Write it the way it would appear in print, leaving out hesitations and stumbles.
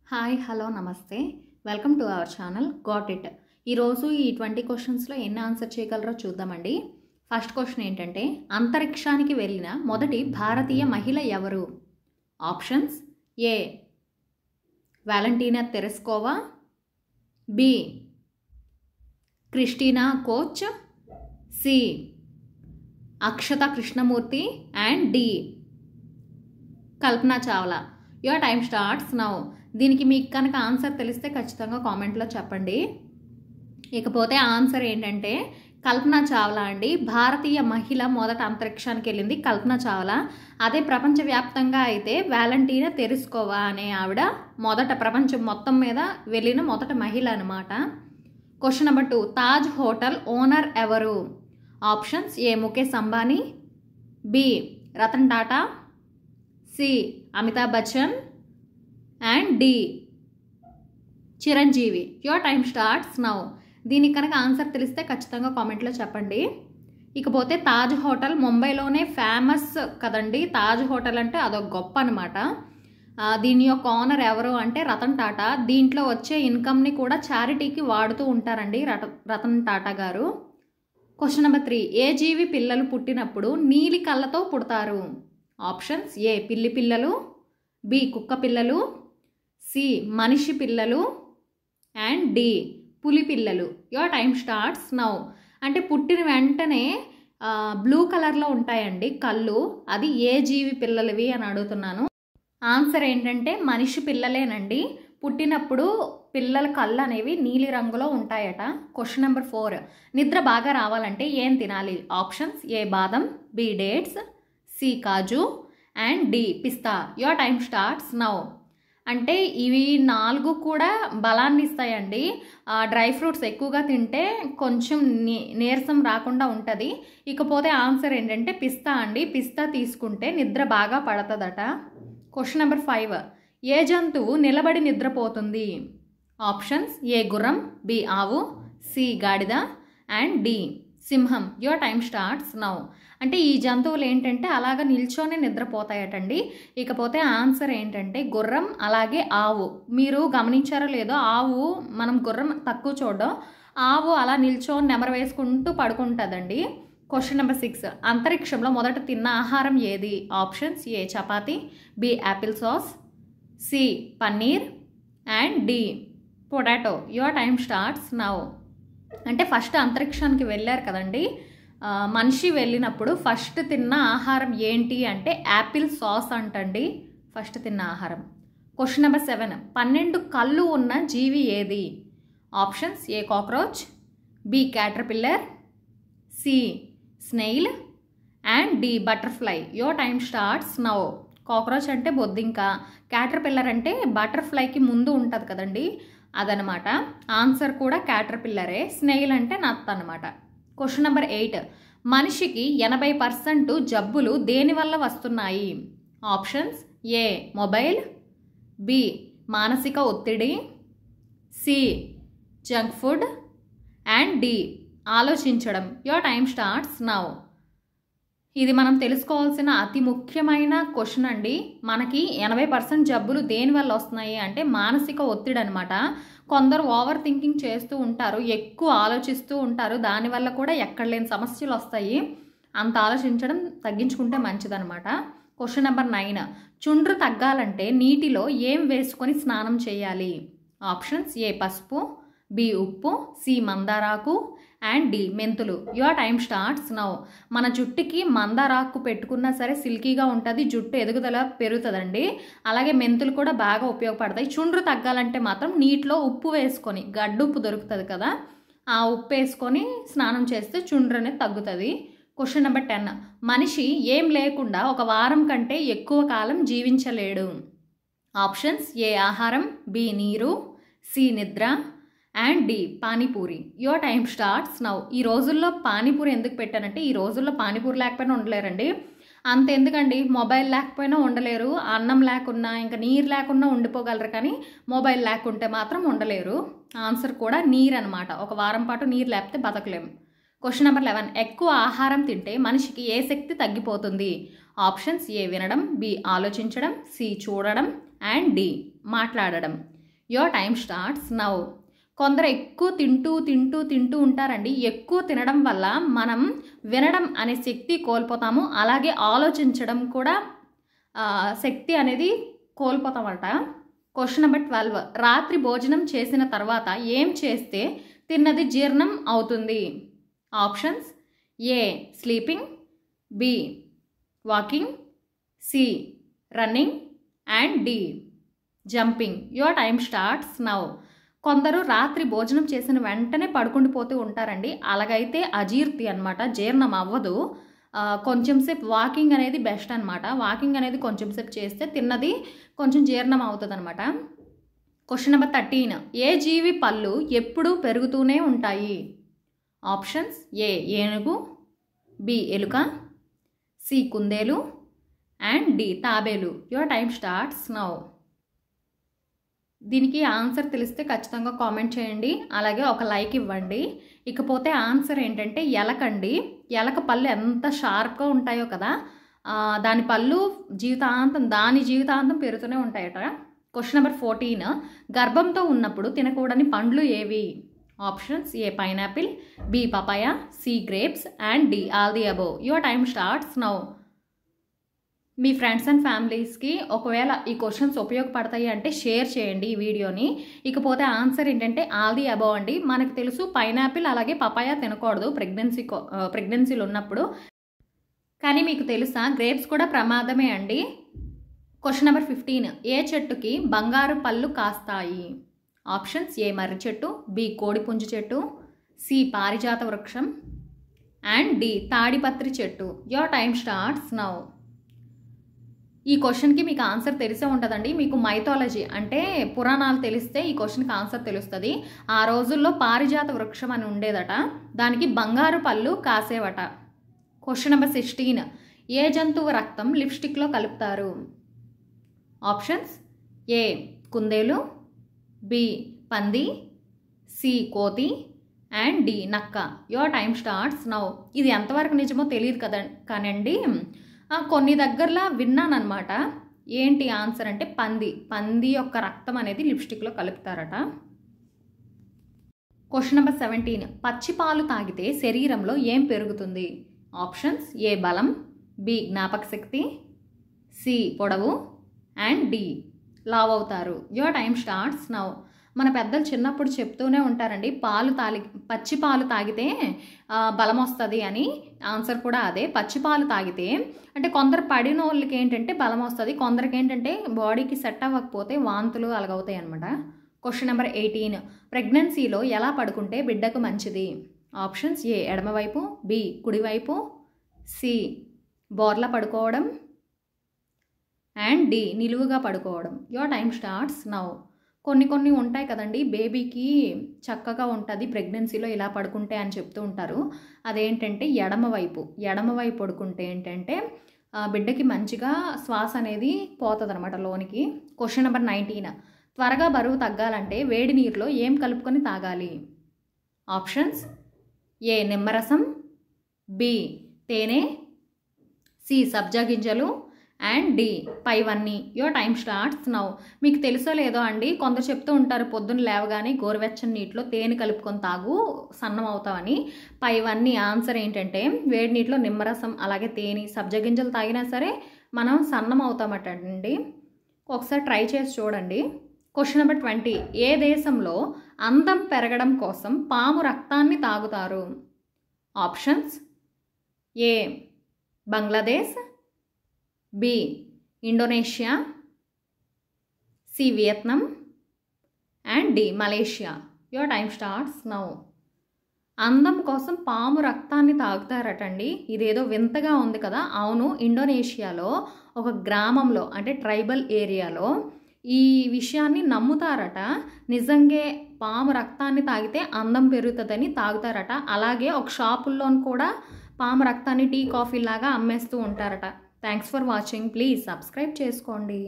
Hi hello నమస్తే welcome to our channel got it. ఈరోజు ఈ 20 క్వశ్చన్స్లో ఎన్ని ఆన్సర్ చేయగలరో చూద్దామండి. ఫస్ట్ క్వశ్చన్ ఏంటంటే, అంతరిక్షానికి వెళ్ళిన మొదటి భారతీయ మహిళ ఎవరు? Options: A Valentina Tereshkova, B Christina Koch, C Akshata Krishnamurthy and D Kalpana Chawla. Your time starts now. దీనికి మీకు కనుక ఆన్సర్ తెలిస్తే ఖచ్చితంగా కామెంట్లో చెప్పండి. ఇకపోతే ఆన్సర్ ఏంటంటే కల్పనా చావ్లా అండి. భారతీయ మహిళ మొదట అంతరిక్షానికి వెళ్ళింది కల్పనా చావ్లా. అదే ప్రపంచవ్యాప్తంగా అయితే వాలంటీనా తెరెస్కోవా అనే ఆవిడ మొదట ప్రపంచం మొత్తం మీద వెళ్ళిన మొదట మహిళ అనమాట. Question number 2, Taj hotel owner ఎవరు? Options: A Mukesh Ambani, B Ratan Tata, C Amitabh Bachchan and D Chiranjeevi. Your time starts now. దీనికి కనుక ఆన్సర్ తెలిస్తే ఖచ్చితంగా కామెంట్లో చెప్పండి. ఇకపోతే తాజ్ హోటల్ ముంబైలోనే ఫేమస్ కదండి. తాజ్ హోటల్ అంటే అదొక గొప్ప అనమాట. దీని యొక్క ఓనర్ ఎవరు అంటే రతన్ టాటా. దీంట్లో వచ్చే ఇన్కమ్ని కూడా చారిటీకి వాడుతూ ఉంటారండి రతన్ టాటా గారు. క్వశ్చన్ నెంబర్ 3, ఏ జీవి పిల్లలు పుట్టినప్పుడు నీలి కళ్ళతో పుడతారు? ఆప్షన్స్: ఏ పిల్లి పిల్లలు, బి కుక్క పిల్లలు, సి మనిషి పిల్లలు అండ్ డి పులి పిల్లలు. Your time starts now. అంటే పుట్టిన వెంటనే బ్లూ కలర్లో ఉంటాయండి కళ్ళు. అది ఏ జీవి పిల్లలవి అని అడుగుతున్నాను. ఆన్సర్ ఏంటంటే మనిషి పిల్లలేనండి. పుట్టినప్పుడు పిల్లల కళ్ళు అనేవి నీలి రంగులో ఉంటాయట. క్వశ్చన్ నెంబర్ 4, నిద్ర బాగా రావాలంటే ఏం తినాలి? ఆప్షన్స్: ఏ బాదం, బి డేట్స్, సి కాజు అండ్ డి పిస్తా. Your time starts now. అంటే ఇవి 4 కూడా బలాన్ని ఇస్తాయండి. డ్రై ఫ్రూట్స్ ఎక్కువగా తింటే కొంచెం నీరసం రాకుండా ఉంటుంది. ఇకపోతే ఆన్సర్ ఏంటంటే పిస్తా అండి. పిస్తా తీసుకుంటే నిద్ర బాగా పడుతుందట. క్వశ్చన్ నెంబర్ 5, ఏ జంతువు నిలబడి నిద్రపోతుంది? ఆప్షన్స్: ఏ గుర్రం, బి ఆవు, సి గాడిద అండ్ డి సింహం. Your time starts now. అంటే ఈ జంతువులు ఏంటంటే అలాగ నిల్చొని నిద్రపోతాయటండి. ఇకపోతే ఆన్సర్ ఏంటంటే గుర్రం అలాగే ఆవు. మీరు గమనించారో లేదో, ఆవు మనం గుర్రం తక్కువ చూడడం, ఆవు అలా నిల్చొని నెమరు వేసుకుంటూ పడుకుంటుందండి. క్వశ్చన్ నెంబర్ 6, అంతరిక్షంలో మొదట తిన్న ఆహారం ఏది? Options: A chapati, B apple sauce, C paneer and D potato. Your time starts now. అంటే ఫస్ట్ అంతరిక్షానికి వెళ్ళారు కదండి. మనిషి వెళ్ళినప్పుడు ఫస్ట్ తిన్న ఆహారం ఏంటి అంటే యాపిల్ సాస్ అంటండి ఫస్ట్ తిన్న ఆహారం. క్వశ్చన్ నెంబర్ 7, 12 కళ్ళు ఉన్న జీవి ఏది? Options: A cockroach, B caterpillar, C snail and D butterfly. Your time starts now. Cockroach అంటే బొద్దింక, క్యాటర్పిల్లర్ అంటే బటర్ఫ్లైకి ముందు ఉంటుంది కదండి, అదనమాట. ఆన్సర్ కూడా క్యాటర్పిల్లరే. స్నేయిల్ అంటే నత్త అనమాట. క్వశ్చన్ నెంబర్ 8, మనిషికి 80% జబ్బులు దేనివల్ల వస్తున్నాయి? ఆప్షన్స్: ఏ మొబైల్, బి మానసిక ఒత్తిడి, C junk food and D ఆలోచించడం. Your time starts now. ఇది మనం తెలుసుకోవాల్సిన అతి ముఖ్యమైన క్వశ్చన్ అండి. మనకి 80% జబ్బులు దేనివల్ల వస్తున్నాయి అంటే మానసిక ఒత్తిడి అనమాట. కొందరు ఓవర్ థింకింగ్ చేస్తూ ఉంటారు, ఎక్కువ ఆలోచిస్తూ ఉంటారు. దానివల్ల కూడా ఎక్కడ లేని సమస్యలు వస్తాయి. అంత ఆలోచించడం తగ్గించుకుంటే మంచిదనమాట. క్వశ్చన్ నెంబర్ 9, చుండ్రు తగ్గాలంటే నీటిలో ఏం వేసుకొని స్నానం చేయాలి? ఆప్షన్స్: ఏ పసుపు, బి ఉప్పు, సి మందారాకు అండ్ డి మెంతులు. Your time starts now. మన జుట్టుకి మందారాకు పెట్టుకున్నా సరే సిల్కీగా ఉంటుంది, జుట్టు ఎదుగుదల పెరుగుతుందండి. అలాగే మెంతులు కూడా బాగా ఉపయోగపడతాయి. చుండ్రు తగ్గాలంటే మాత్రం నీటిలో ఉప్పు వేసుకొని, గడ్డుప్పు దొరుకుతుంది కదా, ఆ ఉప్పు వేసుకొని స్నానం చేస్తే చుండ్రు అనేది తగ్గుతుంది. క్వశ్చన్ నెంబర్ 10, మనిషి ఏం లేకుండా 1 వారం కంటే ఎక్కువ కాలం జీవించలేడు? ఆప్షన్స్: ఏ ఆహారం, బి నీరు, సి నిద్ర and D panipuri. Your time starts now. ఈ రోజుల్లో పానీపూరి ఎందుకు పెట్టానంటే, ఈ రోజుల్లో పానీపూరి లేకపోయినా ఉండలేరండి. అంతెందుకండి, మొబైల్ లేకపోయినా ఉండలేరు. అన్నం లేకున్నా, ఇంకా నీరు లేకున్నా ఉండిపోగలరు, కానీ మొబైల్ లేకుంటే మాత్రం ఉండలేరు. ఆన్సర్ కూడా నీరు అనమాట. 1 వారం పాటు నీరు లేకపోతే బతకలేము. క్వశ్చన్ నెంబర్ 11, ఎక్కువ ఆహారం తింటే మనిషికి ఏ శక్తి తగ్గిపోతుంది? ఆప్షన్స్: ఏ వినడం, బి ఆలోచించడం, సి చూడడం అండ్ డి మాట్లాడడం. Your time starts now. కొందరు ఎక్కువ తింటూ ఉంటారండి. ఎక్కువ తినడం వల్ల మనం వినడం అనే శక్తి కోల్పోతాము, అలాగే ఆలోచించడం కూడా శక్తి అనేది కోల్పోతామట. Question number 12. రాత్రి భోజనం చేసిన తర్వాత ఏం చేస్తే తిన్నది జీర్ణం అవుతుంది? Options: A sleeping, B walking, C running and D jumping. Your time starts now. కొందరు రాత్రి భోజనం చేసిన వెంటనే పడుకుండిపోతూ ఉంటారండి. అలాగైతే అజీర్తి అనమాట, జీర్ణం అవ్వదు. కొంచెం సేపు వాకింగ్ అనేది బెస్ట్ అనమాట. వాకింగ్ అనేది కొంచెం సేపు చేస్తే తిన్నది కొంచెం జీర్ణం అవుతుంది అనమాట. Question number 13. ఏ జీవి పళ్ళు ఎప్పుడూ పెరుగుతూనే ఉంటాయి? ఆప్షన్స్: ఏ ఏనుగు, బి ఎలుక, సి కుందేలు అండ్ డి తాబేలు. Your time starts now. దీనికి ఆన్సర్ తెలిస్తే ఖచ్చితంగా కామెంట్ చేయండి, అలాగే ఒక లైక్ ఇవ్వండి. ఇకపోతే ఆన్సర్ ఏంటంటే ఎలకండి. ఎలక పళ్ళు ఎంత షార్ప్గా ఉంటాయో కదా, దాని పళ్ళు దాని జీవితాంతం పెరుగుతూనే ఉంటాయట. Question number 14. గర్భంతో ఉన్నప్పుడు తినకూడని పండ్లు ఏవి? Options: A pineapple, B papaya, C grapes and D all the above. Your time starts now. మీ ఫ్రెండ్స్ అండ్ ఫ్యామిలీస్కి ఒకవేళ ఈ క్వశ్చన్స్ ఉపయోగపడతాయి అంటే షేర్ చేయండి ఈ వీడియోని. ఇకపోతే ఆన్సర్ ఏంటంటే ఆల్ ది అబోవ్ అండి. మనకు తెలుసు పైనాపిల్ అలాగే పపాయ తినకూడదు ప్రెగ్నెన్సీలో ఉన్నప్పుడు, కానీ మీకు తెలుసా గ్రేప్స్ కూడా ప్రమాదమే అండి. Question number 15. ఏ చెట్టుకి బంగారు పళ్ళు కాస్తాయి? ఆప్షన్స్: ఏ మర్రి చెట్టు, బి కోడిపుంజు చెట్టు, సి పారిజాత వృక్షం అండ్ డి తాడిపత్రి చెట్టు. Your time starts now. ఈ క్వశ్చన్కి మీకు ఆన్సర్ తెలిసే ఉంటుందండి. మీకు మైథాలజీ అంటే పురాణాలు తెలిస్తే ఈ క్వశ్చన్కి ఆన్సర్ తెలుస్తుంది. ఆ రోజుల్లో పారిజాత వృక్షం అని ఉండేదట, దానికి బంగారు పళ్ళు కాసేవట. Question number 16. ఏ జంతువు రక్తం లిప్స్టిక్లో కలుపుతారు? ఆప్షన్స్: ఏ కుందేలు, బి పంది, సి కోతి అండ్ డి నక్క. Your time starts now. ఇది ఎంతవరకు నిజమో తెలియదు కదా, కానండి కొన్ని దగ్గరలో విన్నానమాట. ఏంటి ఆన్సర్ అంటే పంది యొక్క రక్తం అనేది లిప్స్టిక్లో కలుపుతారట. Question number 17. పచ్చి పాలు తాగితే శరీరంలో ఏం పెరుగుతుంది? ఆప్షన్స్: ఏ బలం, బి జ్ఞాపక శక్తి, సి పొడవు అండ్ డి లావ్ అవుతారు. Your time starts now. మన పెద్దలు చిన్నప్పుడు చెప్తూనే ఉంటారండి, పచ్చి పాలు తాగితే బలం వస్తుంది అని. ఆన్సర్ కూడా అదే, పచ్చి పాలు తాగితే. అంటే కొందరు పడిన వాళ్ళకి ఏంటంటే బలం వస్తుంది, కొందరికి ఏంటంటే బాడీకి సెట్ అవ్వకపోతే వాంతులు అలాగవుతాయి అనమాట. Question number 18. ప్రెగ్నెన్సీలో ఎలా పడుకుంటే బిడ్డకు మంచిది? ఆప్షన్స్: ఏ ఎడమవైపు, బి కుడివైపు, సి బోర్లా పడుకోవడం అండ్ డి నిలువుగా పడుకోవడం. Your time starts now. కొన్ని ఉంటాయి కదండి, బేబీకి చక్కగా ఉంటుంది ప్రెగ్నెన్సీలో ఇలా పడుకుంటే అని చెప్తూ ఉంటారు. అదేంటంటే ఎడమవైపు పడుకుంటే ఏంటంటే బిడ్డకి మంచిగా శ్వాస అనేది పోతుంది అనమాట లోనికి. Question number 19. త్వరగా బరువు తగ్గాలంటే వేడి నీరులో ఏం కలుపుకొని తాగాలి? ఆప్షన్స్: ఏ నిమ్మరసం, బి తేనె, సి సబ్జా గింజలు అండ్ డి పైవన్నీ. Your time starts now. మీకు తెలుసో లేదో అండి, కొందరు చెప్తూ ఉంటారు పొద్దున్న లేవగానే గోరువెచ్చని నీటిలో తేనె కలుపుకొని తాగు సన్నం అవుతామని. పైవన్నీ ఆన్సర్ ఏంటంటే వేడి నీటిలో నిమ్మరసం అలాగే తేనె సబ్జా గింజలు తాగినా సరే మనం సన్నం అవుతామట అండి. ఒకసారి ట్రై చేసి చూడండి. Question number 20. ఏ దేశంలో అందం పెరగడం కోసం పాము రక్తాన్ని తాగుతారు? Options: A Bangladesh, B Indonesia, C Vietnam and D Malaysia. Your time starts now. అందం కోసం పాము రక్తాన్ని తాగుతారటండి. ఇదేదో వింతగా ఉంది కదా. అవును, ఇండోనేషియాలో ఒక గ్రామంలో అంటే ట్రైబల్ ఏరియాలో ఈ విషయాన్ని నమ్ముతారట. నిజంగా పాము రక్తాన్ని తాగితే అందం పెరుగుతుందని తాగుతారట. అలాగే ఒక షాపుల్లో కూడా పాము రక్తాన్ని టీ కాఫీ లాగా అమ్మేస్తూ ఉంటారట. Thanks for watching. Please subscribe చేసుకోండి.